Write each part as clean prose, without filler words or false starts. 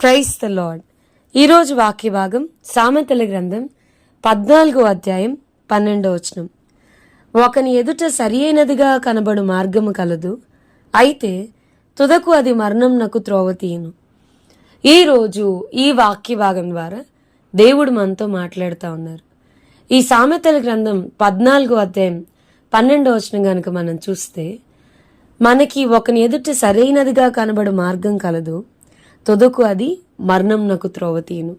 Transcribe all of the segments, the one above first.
Praise the lord. ఈరోజు వాక్య భాగం సామెతల గ్రంథం 14వ అధ్యాయం 12వ వచనం. ఒకని ఎదుట సరి అయినదిగా కనబడు మార్గము కలదు, అయితే తుదకు అది మరణంనకు త్రోవ తీయును. ఈరోజు ఈ వాక్య భాగం ద్వారా దేవుడు మనతో మాట్లాడుతూ ఉన్నారు. ఈ సామెతల గ్రంథం 14వ అధ్యాయం 12వ వచనం కనుక మనం చూస్తే, మనకి ఒకని ఎదుట సరైనదిగా కనబడు మార్గం కలదు, తుదకు అది మరణంనకు త్రోవ తీయును.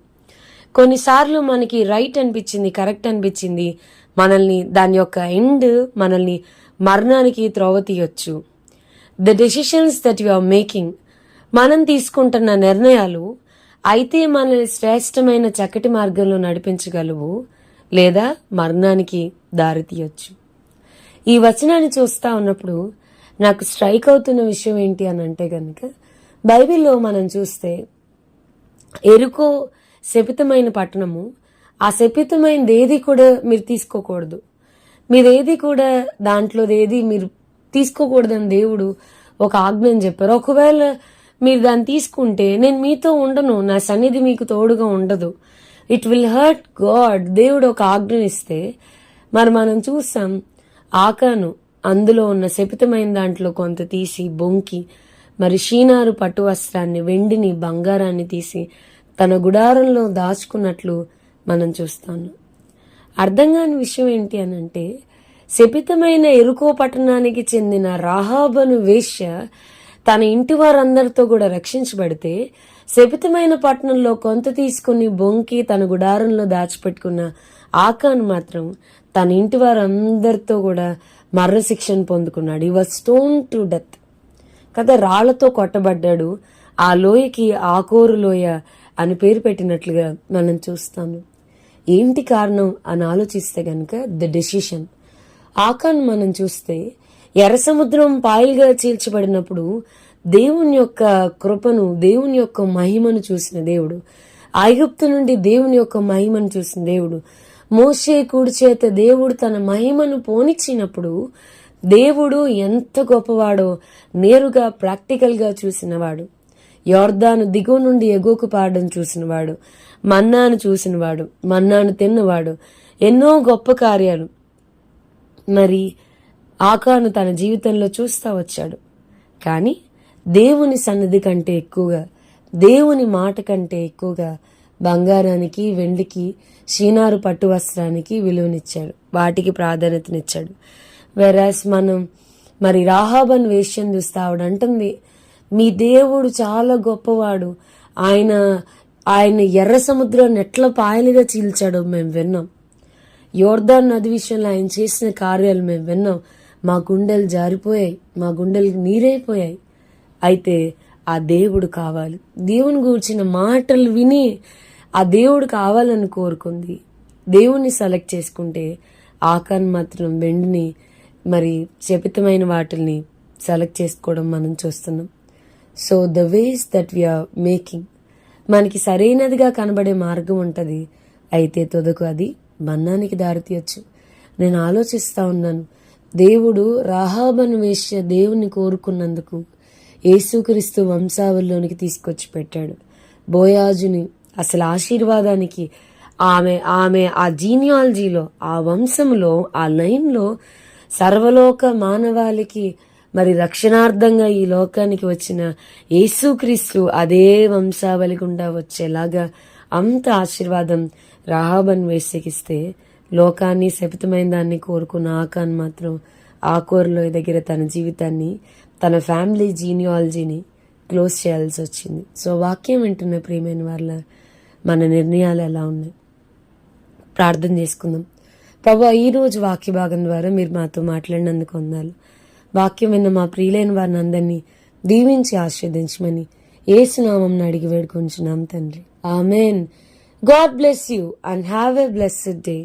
కొన్నిసార్లు మనకి రైట్ అనిపించింది, కరెక్ట్ అనిపించింది, మనల్ని దాని యొక్క ఎండ్ మనల్ని మరణానికి త్రోవ తీయొచ్చు. The decisions that you are making, మనం తీసుకుంటున్న నిర్ణయాలు అయితే మనల్ని శ్రేష్టమైన చక్కటి మార్గంలో నడిపించగలవు, లేదా మరణానికి దారి తీయొచ్చు. ఈ వచనాన్ని చూస్తా ఉన్నప్పుడు నాకు స్ట్రైక్ అవుతున్న విషయం ఏంటి అని అంటే కనుక, బైబిల్లో మనం చూస్తే ఎరుకో శపితమైన పట్టణము. ఆ శపితమైనది ఏది కూడా మీరు తీసుకోకూడదు, మీరేది కూడా దాంట్లోదేది మీరు తీసుకోకూడదని దేవుడు ఒక ఆజ్ఞని చెప్పారు. ఒకవేళ మీరు దాన్ని తీసుకుంటే నేను మీతో ఉండను, నా సన్నిధి మీకు తోడుగా ఉండదు, ఇట్ విల్ హర్ట్ గాడ్. దేవుడు ఒక ఆజ్ఞనిస్తే మరి మనం చూసాం, ఆకాను అందులో ఉన్న శపితమైన దాంట్లో కొంత తీసి బొంకి మరి షీనారు పట్టు వస్త్రాన్ని, వెండిని, బంగారాన్ని తీసి తన గుడారంలో దాచుకున్నట్లు మనం చూస్తాను. అర్థం కాని విషయం ఏంటి అని అంటే, శపితమైన ఎరుకో పట్టణానికి చెందిన రాహాబను వేశ్య తన ఇంటి వారందరితో కూడా రక్షించబడితే, శపితమైన పట్టణంలో కొంత తీసుకుని బొంకి తన గుడారంలో దాచిపెట్టుకున్న ఆకాను మాత్రం తన ఇంటి వారందరితో కూడా మరణశిక్షను పొందుకున్నాడు. ఈ వాజ్ స్టోన్ టు డెత్ కదా, రాళ్లతో కొట్టబడ్డాడు. ఆ లోయకి ఆకోరు లోయ అని పేరు పెట్టినట్లుగా మనం చూస్తాము. ఏంటి కారణం అని ఆలోచిస్తే గనక ద డెసిషన్. ఆకాన్ మనం చూస్తే ఎర్ర సముద్రం పాయలుగా చీల్చబడినప్పుడు దేవుని యొక్క కృపను, దేవుని యొక్క మహిమను చూసిన దేవుడు, ఐగుప్తు నుండి దేవుని యొక్క మహిమను చూసిన దేవుడు, మోషే కుడి చేత దేవుడు తన మహిమను పోనిచ్చినప్పుడు దేవుడు ఎంత గొప్పవాడో నేరుగా ప్రాక్టికల్గా చూసినవాడు. యోర్దాను దిగువ నుండి ఎగువకు పాడడం చూసినవాడు, మన్నాను చూసినవాడు, మన్నాను తిన్నవాడు, ఎన్నో గొప్ప కార్యాలు మరి ఆకాను తన జీవితంలో చూస్తా వచ్చాడు. కానీ దేవుని సన్నిధి కంటే ఎక్కువగా, దేవుని మాట కంటే ఎక్కువగా బంగారానికి, వెండికి, షీనారు పట్టు వస్త్రానికి విలువనిచ్చాడు, వాటికి ప్రాధాన్యతనిచ్చాడు. వెరాస్ మనం మరి రాహాబన్ వేశ్యం చూస్తే ఆవిడంటుంది, మీ దేవుడు చాలా గొప్పవాడు, ఆయన ఎర్ర సముద్రాన్ని ఎట్లా పాయలుగా చీల్చాడో మేము విన్నాం, యోర్దాన్ నది విషయంలో ఆయన చేసిన కార్యాలు మేము విన్నాం, మా గుండెలు జారిపోయాయి, మా గుండెలు నీరైపోయాయి. అయితే ఆ దేవుడు కావాలి, దేవుని గూర్చిన మాటలు విని ఆ దేవుడు కావాలని కోరుకుంది. దేవుణ్ణి సెలెక్ట్ చేసుకుంటే ఆకాన్ మాత్రం వెండిని మరి శపితమైన వాటిల్ని సెలెక్ట్ చేసుకోవడం మనం చూస్తున్నాం. So the ways that we are making, మనకి సరైనదిగా కనబడే మార్గం ఉంటుంది, అయితే తుదకు అది మరణానికి దారితీయచ్చు. నేను ఆలోచిస్తా ఉన్నాను, దేవుడు రాహాబను వేశ్య దేవుని కోరుకున్నందుకు యేసుక్రీస్తు వంశావళిలోనికి తీసుకొచ్చి పెట్టాడు. బోయాజుని అసలు ఆశీర్వాదానికి ఆమె ఆ జీనియాలజీలో, ఆ వంశంలో, ఆ లైన్లో సర్వలోక మానవాళికి మరి రక్షణార్థంగా ఈ లోకానికి వచ్చిన యేసుక్రీస్తు అదే వంశావళి గుండా వచ్చేలాగా అంత ఆశీర్వాదం రాహాబన్ వేశ్యకిస్తే, లోకాన్ని శపితమైన దాన్ని కోరుకున్న ఆకాన్ మాత్రం ఆకోరులో దగ్గర తన జీవితాన్ని, తన ఫ్యామిలీ జీనియాలజీని క్లోజ్ చేయాల్సి వచ్చింది. సో వాక్యం వింటున్న ప్రియమైన వాళ్ళ మన నిర్ణయాలు ఎలా ఉన్నాయి? ప్రార్థన చేసుకుందాం. ప్రభా, ఈరోజు వాక్య భాగం ద్వారా మీరు మాతో మాట్లాడినందుకు వందనాలు. వాక్యం విన్న మా ప్రియులైన వారిని అందరినీ దీవించి ఆశీర్వదించమని యేసు నామమున అడిగి వేడుకొంచున్నాం తండ్రి, ఆమేన్. God bless you and have a blessed day.